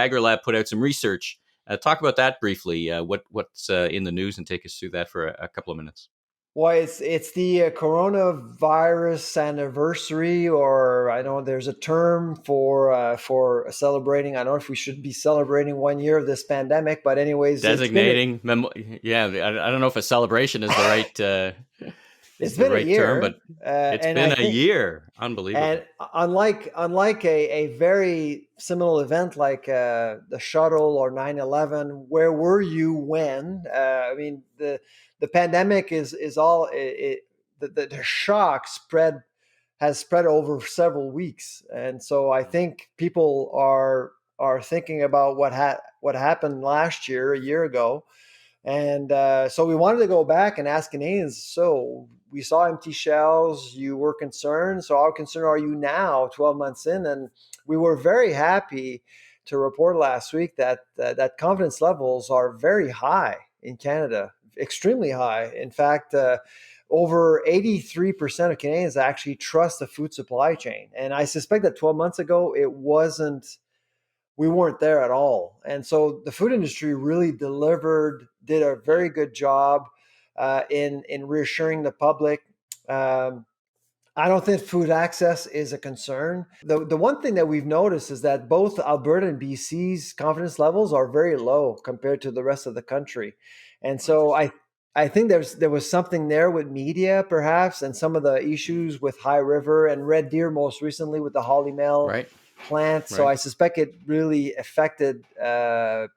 AgriLab put out some research. Talk about that briefly. What's in the news, and take us through that for a couple of minutes. Well, it's the coronavirus anniversary, or I know there's a term for celebrating. I don't know if we should be celebrating 1 year of this pandemic, but anyways, Designating, yeah. I don't know if a celebration is it's the been a right term, year, but it's and I been a think, year. and Unbelievable. unlike a very similar event like the shuttle or 9/11, where were you when? I mean, the pandemic is all the shock has spread over several weeks, and so I think people are thinking about what happened last year, a year ago, and so we wanted to go back and ask Canadians. So we saw empty shelves. You were concerned. So how concerned are you now, 12 months in? And we were very happy to report last week that confidence levels are very high in Canada, extremely high. In fact, over 83% of Canadians actually trust the food supply chain. And I suspect that 12 months ago, we weren't there at all. And so the food industry really did a very good job in reassuring the public. Um, I don't think food access is a concern. The one thing that we've noticed is that both Alberta and BC's confidence levels are very low compared to the rest of the country. And so I think there was something there with media perhaps, and some of the issues with High River and Red Deer most recently with the Holly Mill Right. plant. So Right. I suspect it really affected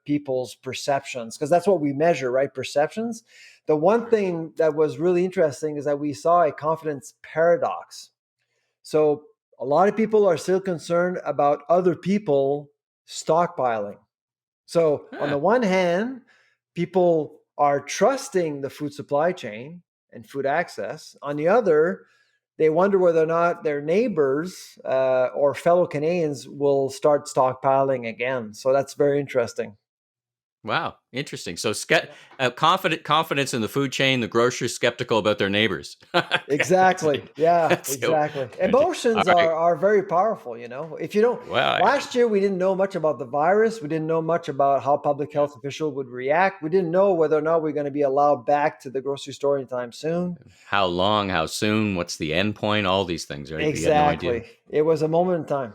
people's perceptions, because that's what we measure, right? Perceptions. The one thing that was really interesting is that we saw a confidence paradox. So a lot of people are still concerned about other people stockpiling. So on the Huh. one hand, people are trusting the food supply chain and food access. On the other, they wonder whether or not their neighbors or fellow Canadians will start stockpiling again. So that's very interesting. Wow, interesting. So, confidence in the food chain. The grocer's skeptical about their neighbors. Okay, Exactly. Yeah, so, exactly. okay. All Emotions right. are very powerful, you know. If you don't, Well, last year we didn't know much about the virus. We didn't know much about how public yeah. health officials would react. We didn't know whether or not we're going to be allowed back to the grocery store anytime soon. How long? How soon? What's the end point? All these things, right? We had no idea. Exactly. It was a moment in time.